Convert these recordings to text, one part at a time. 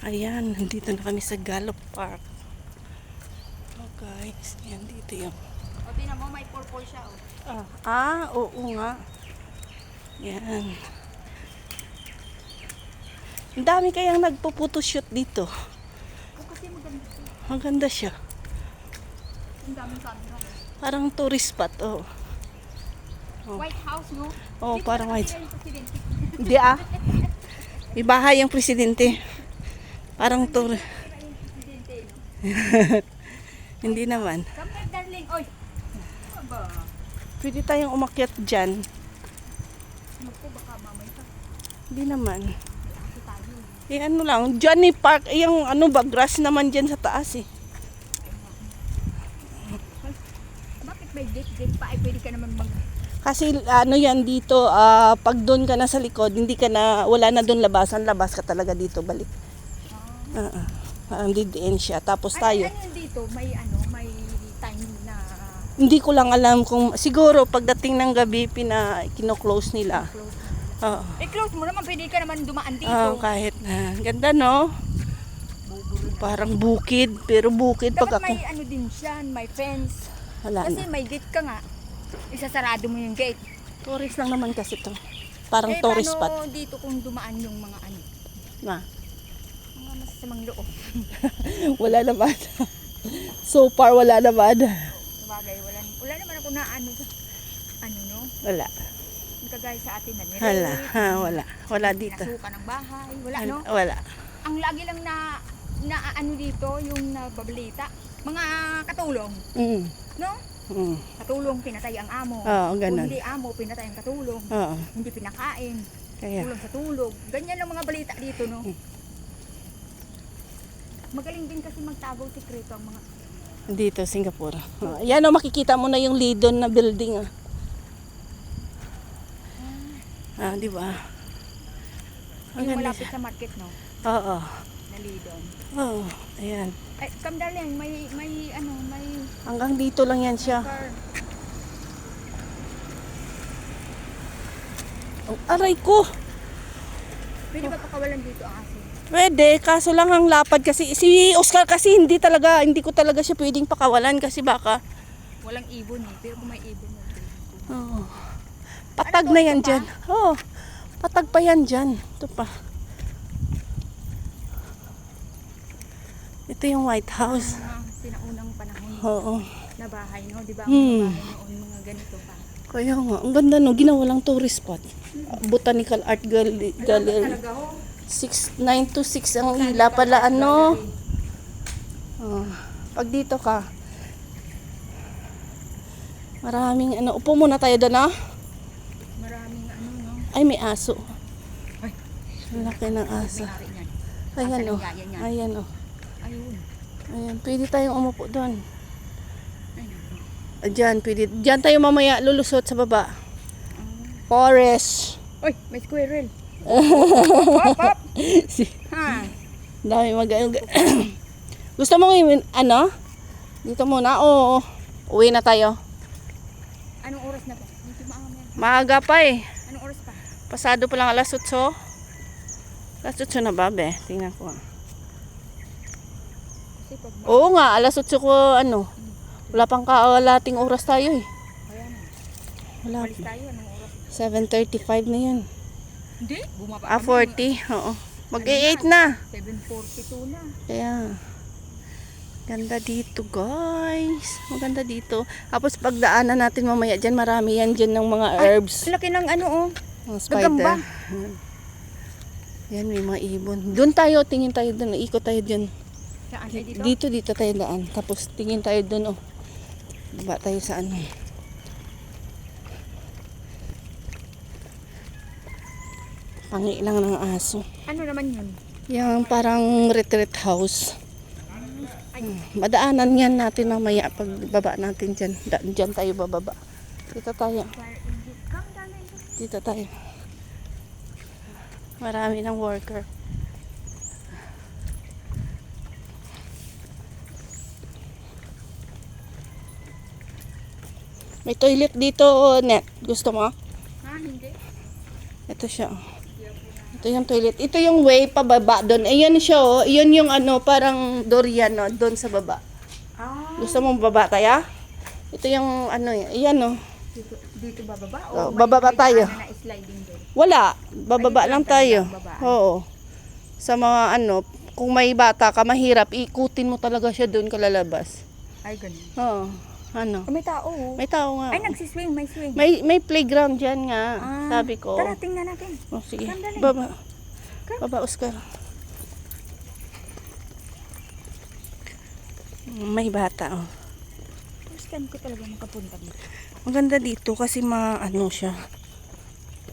Ayan, nandito na kami sa Gallup Park. Oh guys, ayan dito yung... O, tinan mo, may purple siya, oh. Oo nga. Ayan. Ang dami kayang nagpo-photoshoot dito. O, kasi maganda siya. Maganda siya. Ang daming camera, oh. Parang tourist spot, oh. White House, no? Oh, Dito parang na white. nakatira yung presidente. Hindi May bahay ang presidente. Parang tour. Nakatira yung presidente, no? Hindi naman. Come here, darling. Oy! Aba. Pwede tayong umakyat dyan. Naku, baka mamay ka. Hindi naman. Kasi tayo. Eh ano lang, Johnny Park, yung ano ba, grass naman dyan sa taas eh. Bakit may gate pa? Ay, pwede ka naman mag... Kasi ano yan dito, pag doon ka na sa likod, hindi ka na, wala na doon labasan, labas ka talaga dito, balik. Parang didiin siya. Tapos tayo. Ano yun dito? May time na... Hindi ko lang alam kung, siguro pagdating ng gabi, kino-close nila. Close na. Oo. Close mo naman. Pwede ka naman dumaan dito. Kahit na. Ganda no? Parang bukid, pero bukid Dapat pag may ano din siya, may fence. wala Kasi na. may gate ka nga. Isasarado mo yung gate. Tourist lang naman kasi to. Parang tourist spot. Paano dito kung dumaan yung mga ano? Na. Mga masasamang loob. Wala naman. So far, wala naman. Sabagay, wala naman ako na ano, no? Wala. Kagaya sa atin na Wala. Wala. Wala dito. Nasuka ng bahay. Wala, no? Wala. Ang lagi lang na ano dito, yung nababalita. Mga katulong. Mm. No? Mm. Katulong, pinatay ang amo. Oo, Kung ganun. hindi amo, pinatay ang katulong. Oo. Hindi pinakain. Kaya. Tulong sa tulog. Ganyan ang mga balita dito, no? Magaling din kasi magtago sikreto ang mga... Dito, Singapore. Yan o, makikita mo na yung Lidon na building. Di ba? Ang Yung ganda malapit siya. sa market, no? Oo. Nalidon. Oo. Ayan. Ay, come darling, may Hanggang dito lang yan siya. car. Oh, aray ko! Pwede ba pakawalan dito ang aso? Pwede, kaso lang ang lapad kasi. Si Oscar kasi hindi ko talaga siya pwedeng pakawalan kasi baka. Walang ibon eh, pero kung may ibon mo. Oo. Patag na yan dyan. Oo. Patag pa yan dyan. Ito pa. Ito yung White House. Mga sinaunang panahon Oo. na bahay, no? Di ba? Ang mga bahay noon, mga ganito pa. Kaya nga, ang ganda no, ginawa lang tourist spot. Botanical Art Gallery. Talaga ho. 9 to 6 ang hila pala ano. Pag dito ka, maraming ano, upo muna tayo doon ah. Maraming ano, no? Ay, may aso. Ay. Ang laki ng aso. May-ari niyan. Ayan Asan oh. ang yaya niyan? Ayan oh. Ayun. Ayan, pwede tayong umupo doon. Ay, naku. Diyan, pwede. Diyan tayo mamaya lulusot sa baba. Forest. Oy, may squirrel. Hop, hop. Ha. Dami Gusto mo ngayon, ano? Dito muna o uwi na tayo? Anong oras na po? Medyo maaga. Maaga pa eh. Anong oras pa? Pasado pa lang alas 8. Alas 8 na ba, be? Tingnan ko. Kasi pag Oo nga, alas 8 ko ano. Wala pang kalating oras tayo eh. ayan, Wala malis pa. tayo. Anong oras? 7:35 na yun. Hindi. Bumaba 40. Oo. Mag-8 na. 7:42 na. Kaya, ganda dito guys. Maganda dito. Tapos pagdaanan natin mamaya dyan, marami yan dyan ng mga herbs. Laki ng ano, oh. Mga spider. Gagamba. Yan, may mga ibon. Doon tayo, tingin tayo doon. Ikot tayo dyan. Saan ay dito? Dito tayo daan. Tapos tingin tayo doon, oh. Baba tayo sa ano. Pangi lang ng aso. Ano naman yun? Yung parang retreat house. Madaanan yan natin mamaya pag baba natin dyan. Dyan tayo bababa. Dito tayo. Come, darling. Dito tayo. Marami ng worker. May toilet dito, Net. Gusto mo? Ha, hindi. Ito siya. Ito yung toilet. Ito yung way pababa doon. Ayan siya oh. Iyon yung ano, parang durian no, doon sa baba. Ah, Gusto mong baba tayo? Ito yung ano, ayan oh. dito bababa? Oh, bababa tayo. Na sliding doon? Wala, bababa Ay, lang ito lang tayo. talaga, babaan. Oo. Sa mga ano, kung may bata ka, mahirap, ikutin mo talaga siya doon kalalabas. Ay, ganun. Oo. Ano? Oh, may tao. Oh. May tao nga. Ay, nagsiswing, may swing. May playground dyan nga, Ah, sabi ko. Tara, tingnan natin. Oh, sige. Sandali. Baba. Baba, Oscar. May bata, oh. Gusto ko talaga makapunta dito. Maganda dito kasi ano siya.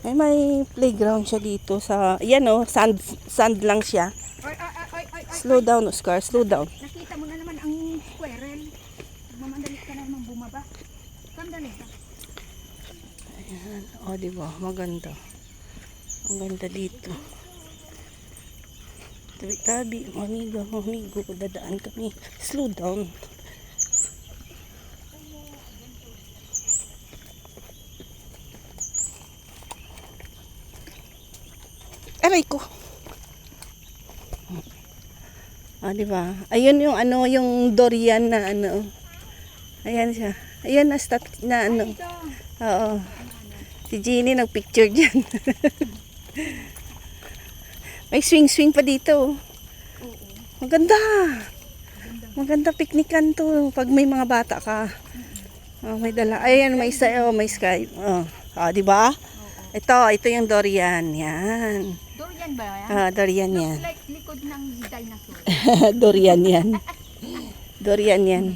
May playground siya dito sa, yan oh, sand lang siya. Ay, ay, ay, ay, ay, Slow down, Oscar, slow down. Nakita mo na naman ang squirrel. Mamandali ka na naman bumaba. Sandali ka. Ayan, oh, di ba? Maganda. Ang ganda dito. Tabi-tabi, mamigo, dadaan kami. Slow down. Aray ko. Ah, di ba? Ayun yung ano, yung durian na ano. Ayan siya. Ayan na ano. Ito. Oo. Si Jeannie nagpicture dyan. May swing-swing pa dito. Maganda. Maganda piknikan to pag may mga bata ka. Oh, may dala. Ayan, may isa, oh, may sky. Oh, di ba? Ito yung durian. Yan. Durian ba yan? Durian yan. Looks like likod ng dinosaur. Durian yan. Durian yan.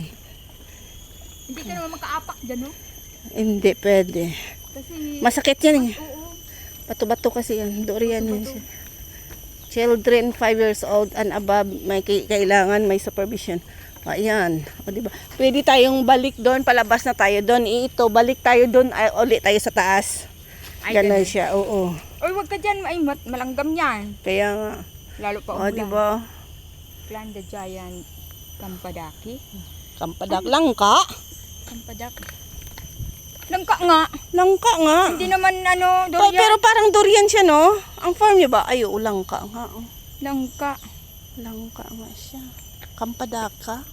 Hindi ka naman makaapak dyan, no? Hindi pwede. Kasi, Masakit yan eh. oo. Bato-bato kasi yan. Durian yan siya. Children 5 years old and above, may kailangan may supervision. Ayan. O, diba? Pwede tayong balik doon, palabas na tayo doon. Ito, balik tayo doon, ulit tayo sa taas. Ay, Ganun ganun. siya, oo. Oy, wag ka dyan. Ay, malanggam yan. Kaya nga. Lalo pa O, ulan. diba? Clan the Giant Kampadaki. Kampadak langka. Kampadak. Langka nga. Langka nga. Hindi naman ano, durian. Pero parang durian siya, no? Ang farm niya ba? Ay, langka nga. Oh. Langka. Langka nga siya. Kampadaka.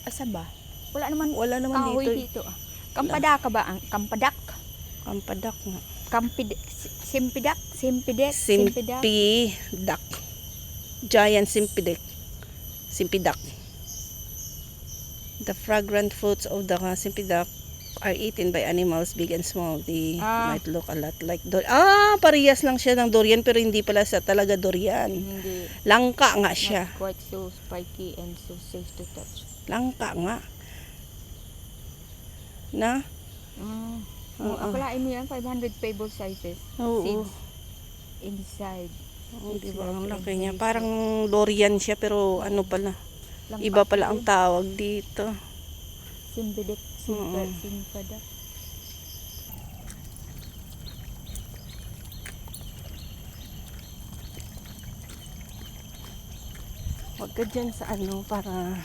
Asan ba? Wala naman. Wala naman kahoy dito. dito. Kampadaka ba? Ang kampadak? Kampadak nga. Simpidak? Simpidak? Simpidak. Giant simpidak. Simpidak. The fragrant fruits of the simpidak are eaten by animals big and small. They might look a lot like durian. Parehas lang siya ng durian pero hindi pala sa talaga durian. Hindi. Langka nga siya. Not quite so spiky and so safe to touch. Langka nga. Na? Akalain mo yan, 500 pebble sizes. Oo. Seeds inside. Oh, It's diba? like Ang an laki niya. insect. Parang durian siya pero ano pala. Langka Iba pala ang yun. tawag dito. Simpidak. Oo. Simpadak. Huwag ka dyan sa ano para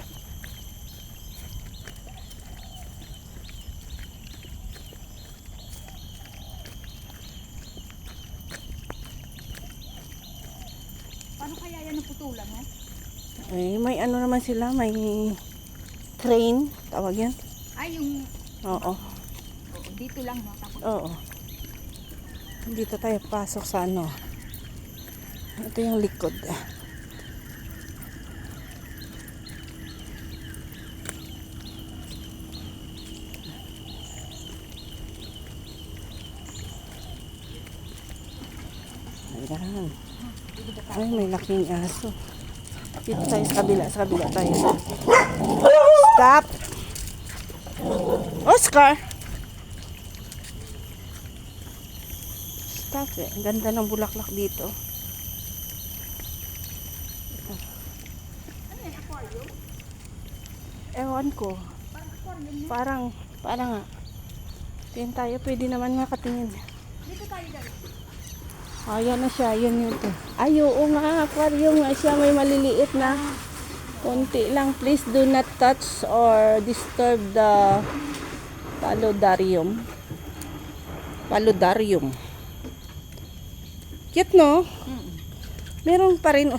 Paano kaya yan naputulan, ha? may ano naman sila, may crane, tawag yan. Ay, yung Oo. dito lang, no? Tapos, Oo. Dito tayo pasok sa ano. Ito yung likod. Ayan. Ay, may laking aso. Dito tayo sa kabila tayo. Stop! Oscar! Stop eh. Ang ganda ng bulaklak dito. ano yan, aquarium? Ewan ko. Parang aquarium na. Parang nga. Tingin tayo. Pwede naman nga katingin. Dito tayo dali. Ayan na siya. Yun yun to. Ay, oo nga. Aquarium nga siya. May maliliit na. Konti lang. Please do not touch or disturb the paludarium. Paludarium. Cute, no? Mm. Meron pa rin.